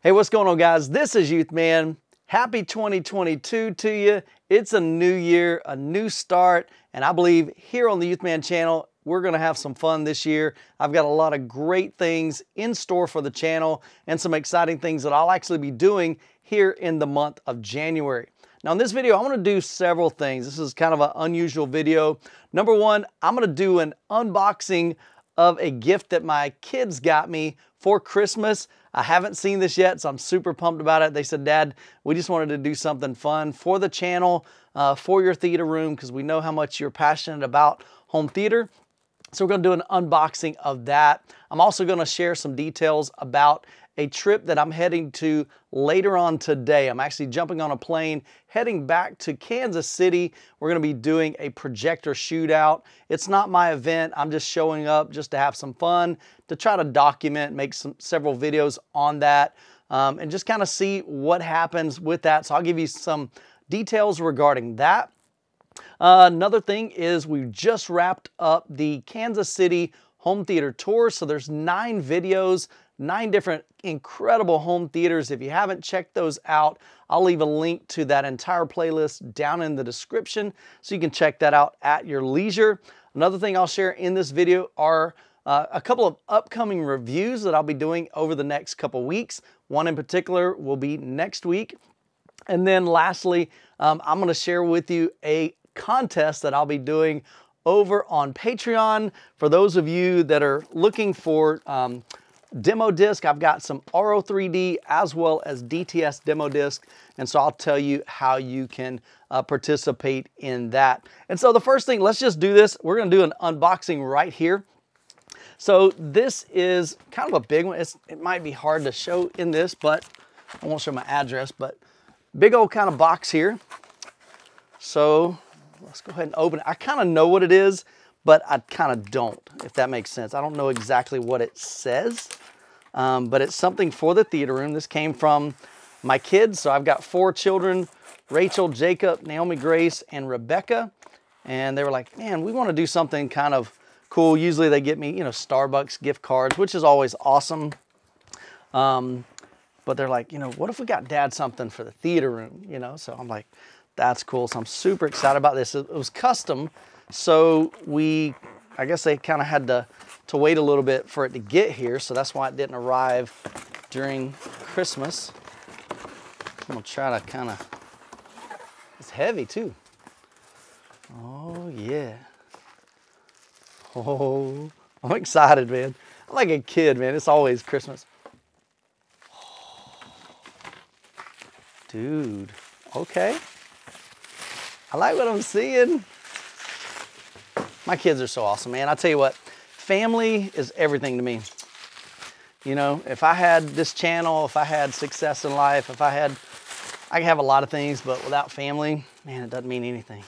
Hey, what's going on, guys? This is Youthman. Happy 2022 to you. It's a new year, a new start, and I believe here on the Youthman channel, we're gonna have some fun this year. I've got a lot of great things in store for the channel and some exciting things that I'll actually be doing here in the month of January. Now in this video, I wanna do several things. This is kind of an unusual video. Number one, I'm gonna do an unboxing of a gift that my kids got me for Christmas. I haven't seen this yet, so I'm super pumped about it. They said, Dad, we just wanted to do something fun for the channel, for your theater room, because we know how much you're passionate about home theater. So we're gonna do an unboxing of that. I'm also gonna share some details about a trip that I'm heading to later on today. I'm actually jumping on a plane, heading back to Kansas City. We're gonna be doing a projector shootout. It's not my event. I'm just showing up just to have some fun, to try to document, make several videos on that, and just kind of see what happens with that. So I'll give you some details regarding that. Another thing is we just wrapped up the Kansas City home theater tour. So there's 9 videos, 9 different incredible home theaters. If you haven't checked those out, I'll leave a link to that entire playlist down in the description so you can check that out at your leisure. Another thing I'll share in this video are a couple of upcoming reviews that I'll be doing over the next couple weeks. One in particular will be next week. And then lastly, I'm going to share with you a contest that I'll be doing over on Patreon. For those of you that are looking for demo disc, I've got some AURO-3D as well as DTS demo disc. And so I'll tell you how you can participate in that. And so the first thing, let's just do this. We're going to do an unboxing right here. So this is kind of a big one. It might be hard to show in this, but I won't show my address, but big old kind of box here. So let's go ahead and open it. I kind of know what it is, but I kind of don't, if that makes sense. I don't know exactly what it says, but it's something for the theater room. This came from my kids. So I've got 4 children, Rachel, Jacob, Naomi, Grace, and Rebecca. And they were like, man, we want to do something kind of cool. Usually they get me, you know, Starbucks gift cards, which is always awesome. But they're like, you know, what if we got Dad something for the theater room, you know? So I'm like, that's cool. So I'm super excited about this. It was custom. So I guess they kind of had to wait a little bit for it to get here. So that's why it didn't arrive during Christmas. I'm gonna try to kind of, it's heavy too. Oh yeah. Oh, I'm excited, man. I'm like a kid, man. It's always Christmas. Dude, okay. I like what I'm seeing. My kids are so awesome, man. I tell you what, family is everything to me. You know, if I had this channel, if I had success in life, I can have a lot of things, but without family, man, it doesn't mean anything.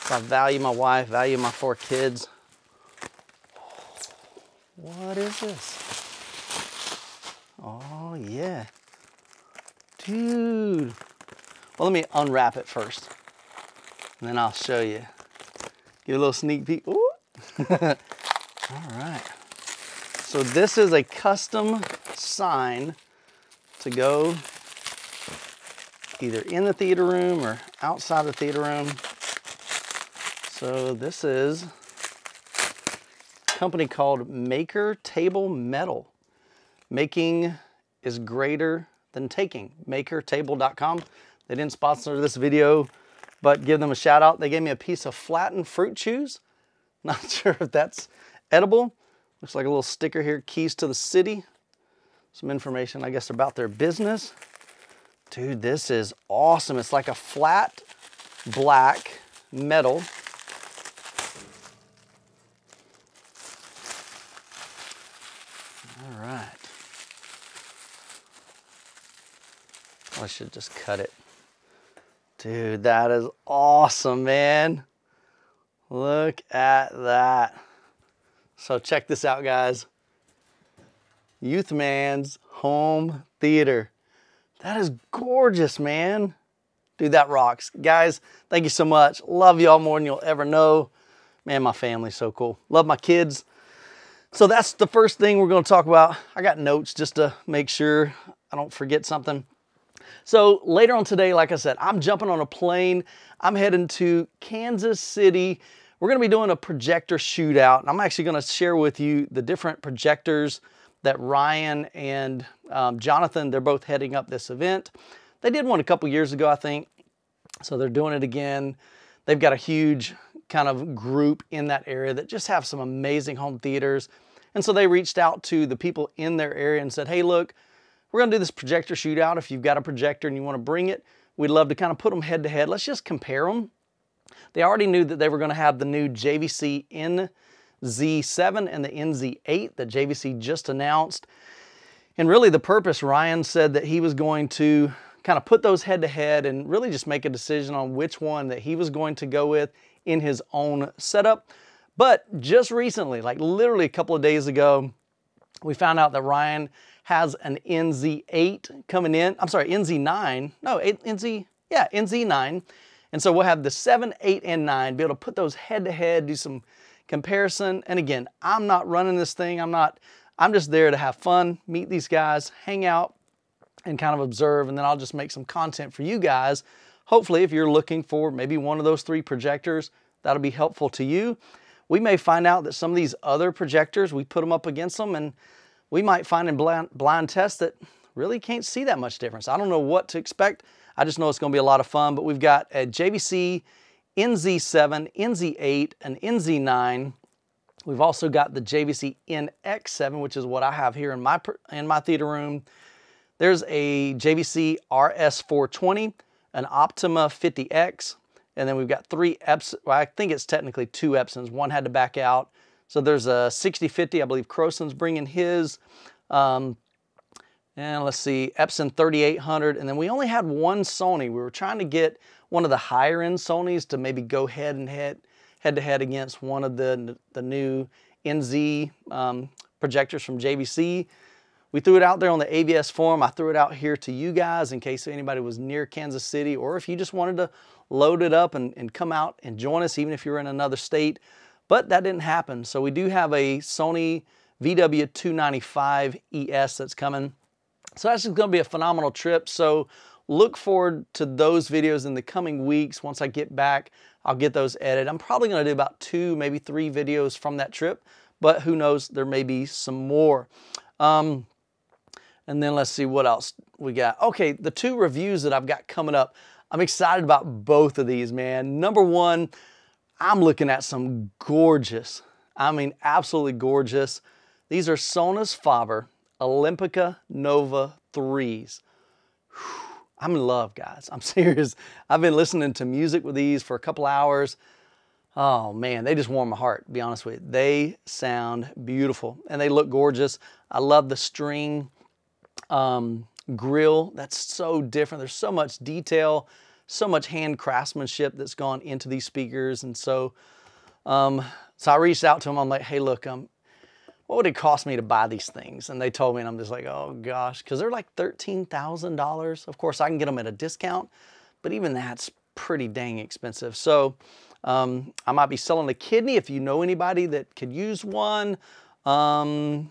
So I value my wife, value my 4 kids. What is this? Oh, yeah. Dude. Well, let me unwrap it first, and then I'll show you. Give a little sneak peek. Ooh. All right. So this is a custom sign to go either in the theater room or outside the theater room. So this is a company called Maker Table Metal. Making is greater than taking. MakerTable.com. They didn't sponsor this video, but give them a shout out. They gave me a piece of flattened fruit chews. Not sure if that's edible. Looks like a little sticker here, keys to the city. Some information, I guess, about their business. Dude, this is awesome. It's like a flat black metal. All right. I should just cut it. Dude, that is awesome, man. Look at that. So check this out, guys. Youthman's home theater. That is gorgeous, man. Dude, that rocks. Guys, thank you so much. Love y'all more than you'll ever know. Man, my family's so cool. Love my kids. So that's the first thing we're going to talk about. I got notes just to make sure I don't forget something. So later on today, like I said, I'm jumping on a plane. I'm heading to Kansas City. We're going to be doing a projector shootout. And I'm actually going to share with you the different projectors that Ryan and Jonathan, they're both heading up this event. They did one a couple years ago, I think. So they're doing it again. They've got a huge kind of group in that area that just have some amazing home theaters. And so they reached out to the people in their area and said, hey, look, we're going to do this projector shootout. If you've got a projector and you want to bring it, we'd love to kind of put them head to head. Let's just compare them. They already knew that they were going to have the new JVC NZ7 and the NZ8 that JVC just announced. And really the purpose, Ryan said that he was going to kind of put those head to head and really just make a decision on which one that he was going to go with in his own setup. But just recently, like literally a couple of days ago, we found out that Ryan has an NZ8 coming in. I'm sorry, NZ9. No, NZ9. And so we'll have the 7, 8, and 9, be able to put those head to head, do some comparison. And again, I'm not running this thing. I'm just there to have fun, meet these guys, hang out, and kind of observe. And then I'll just make some content for you guys. Hopefully, if you're looking for maybe one of those 3 projectors, that'll be helpful to you. We may find out that some of these other projectors, we put them up against them, and we might find in blind tests that really can't see that much difference. I don't know what to expect. I just know it's going to be a lot of fun. But we've got a JVC NZ7, NZ8, and NZ9. We've also got the JVC NX7, which is what I have here in my theater room. There's a JVC RS420, an Optima 50X, and then we've got 3 Epson. Well, I think it's technically 2 Epsons. One had to back out. So there's a 6050, I believe Croson's bringing his. And let's see, Epson 3800. And then we only had one Sony. We were trying to get one of the higher end Sonys to maybe go head to head against one of the new NZ projectors from JVC. We threw it out there on the AVS forum. I threw it out here to you guys in case anybody was near Kansas City, or if you just wanted to load it up and come out and join us, even if you're in another state. But that didn't happen. So we do have a Sony VW295 ES that's coming. So that's just going to be a phenomenal trip. So look forward to those videos in the coming weeks. Once I get back, I'll get those edited. I'm probably going to do about 2, maybe 3 videos from that trip, but who knows, there may be some more. And then let's see what else we got. Okay, the 2 reviews that I've got coming up, I'm excited about both of these, man. Number one, I'm looking at some gorgeous, I mean absolutely gorgeous. These are Sonus Faber Olympica Nova 3s. Whew, I'm in love, guys. I'm serious. I've been listening to music with these for a couple hours. Oh man, they just warm my heart, to be honest with you. They sound beautiful and they look gorgeous. I love the string grill. That's so different. There's so much detail, so much hand craftsmanship that's gone into these speakers. And so, I reached out to them. I'm like, hey, look, what would it cost me to buy these things? And they told me, and I'm just like, oh gosh, because they're like $13,000. Of course, I can get them at a discount, but even that's pretty dang expensive. So I might be selling a kidney if you know anybody that could use one. I'm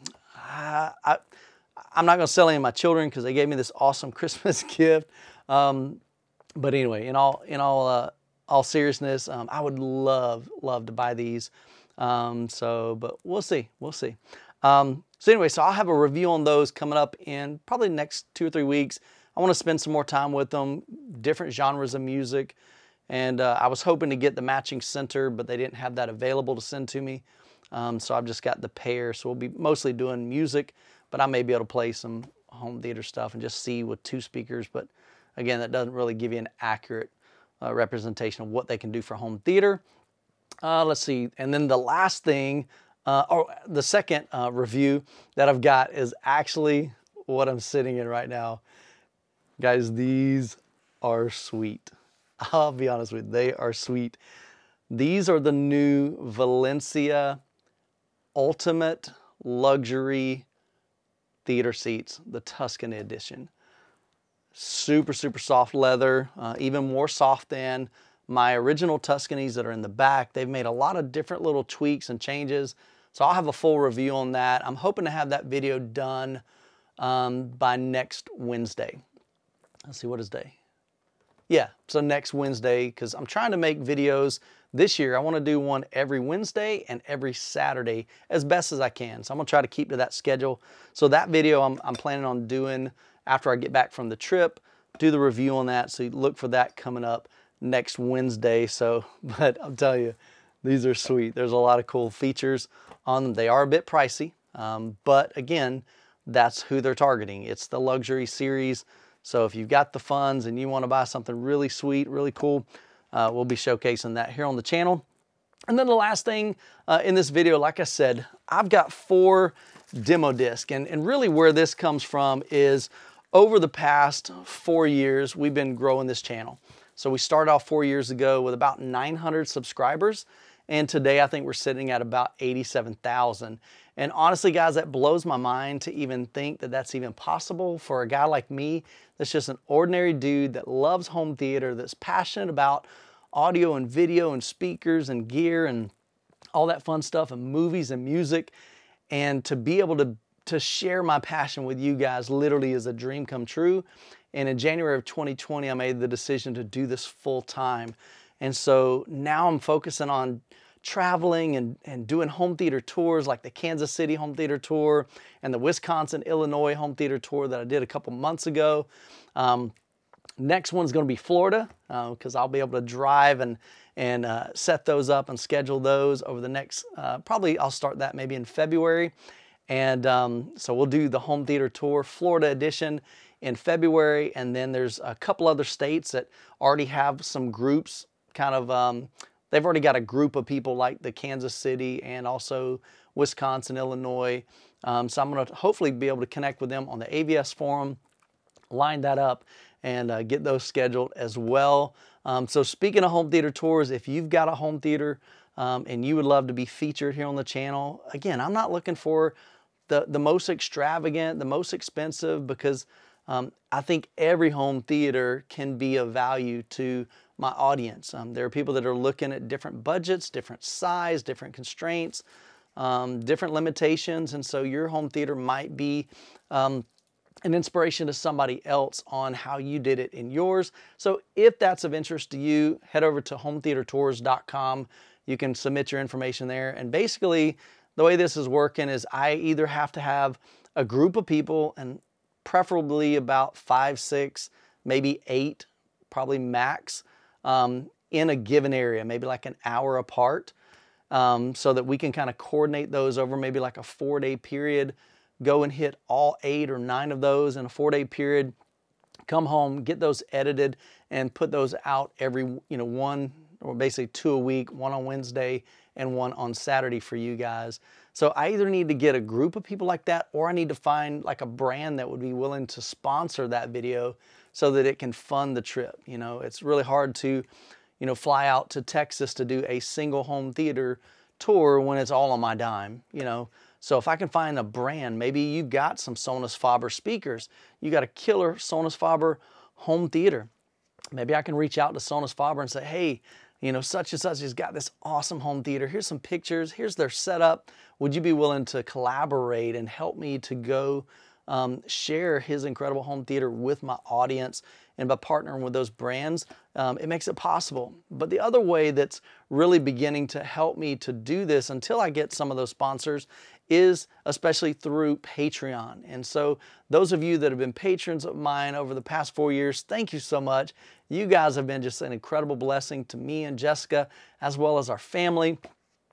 not going to sell any of my children because they gave me this awesome Christmas gift. But anyway, in all seriousness, I would love to buy these. But we'll see. So anyway, so I'll have a review on those coming up in probably the next 2 or 3 weeks. I want to spend some more time with them, different genres of music. And I was hoping to get the matching center, but they didn't have that available to send to me. So I've just got the pair. So we'll be mostly doing music, but I may be able to play some home theater stuff and just see with 2 speakers. But again, that doesn't really give you an accurate representation of what they can do for home theater. Let's see. And then the last thing, the second review that I've got is actually what I'm sitting in right now. Guys, these are sweet. I'll be honest with you, they are sweet. These are the new Valencia Ultimate Luxury Theater Seats, the Tuscany edition. Super soft leather, even more soft than my original Tuscanys that are in the back. They've made a lot of different little tweaks and changes. So I'll have a full review on that. I'm hoping to have that video done by next Wednesday. Let's see, what is day? Yeah, so next Wednesday, because I'm trying to make videos this year. I want to do one every Wednesday and every Saturday as best as I can. So I'm going to try to keep to that schedule. So that video I'm planning on doing after I get back from the trip, do the review on that. So you look for that coming up next Wednesday. So, but I'll tell you, these are sweet. There's a lot of cool features on them. They are a bit pricey, but again, that's who they're targeting. It's the luxury series. So if you've got the funds and you want to buy something really sweet, really cool, we'll be showcasing that here on the channel. And then the last thing in this video, like I said, I've got 4 demo discs. And really where this comes from is over the past 4 years, we've been growing this channel. So we started off 4 years ago with about 900 subscribers. And today I think we're sitting at about 87,000. And honestly, guys, that blows my mind to even think that that's even possible for a guy like me that's just an ordinary dude that loves home theater, that's passionate about audio and video and speakers and gear and all that fun stuff and movies and music. And to be able to share my passion with you guys literally is a dream come true. And in January of 2020, I made the decision to do this full time. And so now I'm focusing on traveling and doing home theater tours like the Kansas City home theater tour and the Wisconsin, Illinois home theater tour that I did a couple months ago. Next one's going to be Florida because I'll be able to drive and set those up and schedule those over the next, probably I'll start that maybe in February. And so we'll do the home theater tour, Florida edition in February. And then there's a couple other states that already have some groups kind of, they've already got a group of people like the Kansas City and also Wisconsin, Illinois. So I'm going to hopefully be able to connect with them on the AVS forum, line that up, and get those scheduled as well. So speaking of home theater tours, if you've got a home theater and you would love to be featured here on the channel, again, I'm not looking for the most extravagant, the most expensive, because I think every home theater can be of value to my audience. There are people that are looking at different budgets, different size, different constraints, different limitations, and so your home theater might be an inspiration to somebody else on how you did it in yours. So if that's of interest to you, head over to hometheatertours.com. You can submit your information there. And basically, the way this is working is I either have to have a group of people, and preferably about 5, 6, maybe 8, probably max, in a given area, maybe like an hour apart, so that we can kind of coordinate those over maybe like a 4-day period, go and hit all 8 or 9 of those in a 4-day period, come home, get those edited, and put those out every, one or basically 2 a week, one on Wednesday and one on Saturday for you guys. So I either need to get a group of people like that, or I need to find like a brand that would be willing to sponsor that video so that it can fund the trip. It's really hard to, fly out to Texas to do a single home theater tour when it's all on my dime, So if I can find a brand, maybe you've got some Sonus Faber speakers, you got a killer Sonus Faber home theater. Maybe I can reach out to Sonus Faber and say, hey, such and such has got this awesome home theater. Here's some pictures. Here's their setup. Would you be willing to collaborate and help me to go share his incredible home theater with my audience? And by partnering with those brands, it makes it possible. But the other way that's really beginning to help me to do this until I get some of those sponsors is especially through Patreon. And so those of you that have been patrons of mine over the past 4 years, thank you so much. You guys have been just an incredible blessing to me and Jessica, as well as our family.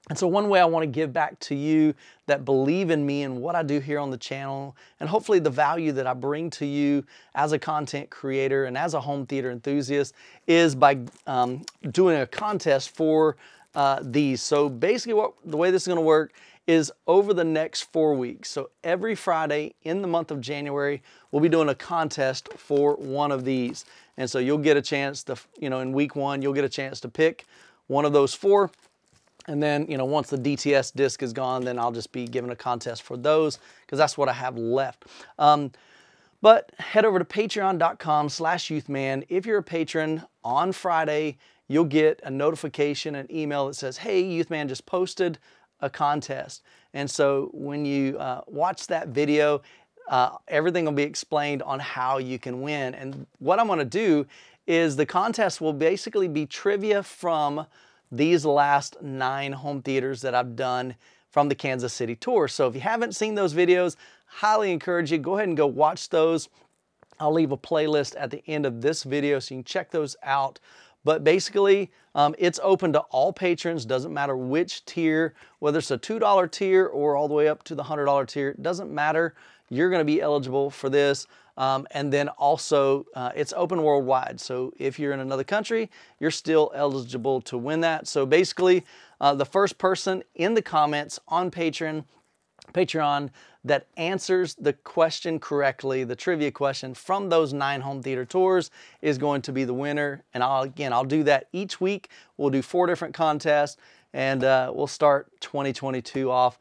And so one way I want to give back to you that believe in me and what I do here on the channel, and hopefully the value that I bring to you as a content creator and as a home theater enthusiast, is by doing a contest for these. So basically the way this is going to work is over the next 4 weeks. So every Friday in the month of January, we'll be doing a contest for one of these. And so you'll get a chance to, in week 1, you'll get a chance to pick one of those 4. And then, once the DTS disc is gone, then I'll just be giving a contest for those because that's what I have left. But head over to patreon.com/youthman. If you're a patron, on Friday, you'll get a notification, an email that says, hey, Youthman just posted a contest. And so when you watch that video, everything will be explained on how you can win. And what I'm going to do is the contest will basically be trivia from these last 9 home theaters that I've done from the Kansas City tour. So if you haven't seen those videos, highly encourage you, go ahead and go watch those. I'll leave a playlist at the end of this video so you can check those out. But basically, it's open to all patrons, doesn't matter which tier, whether it's a $2 tier or all the way up to the $100 tier, it doesn't matter. You're going to be eligible for this. And then also, it's open worldwide. So if you're in another country, you're still eligible to win that. So basically, the first person in the comments on Patreon that answers the question correctly, the trivia question from those 9 home theater tours, is going to be the winner. And I'll do that each week. We'll do 4 different contests, and we'll start 2022 off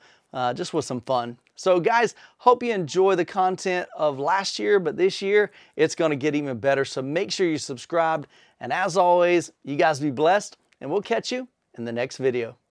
just with some fun. So guys, hope you enjoy the content of last year, but this year it's going to get even better. So make sure you're subscribed. And as always, you guys be blessed, and we'll catch you in the next video.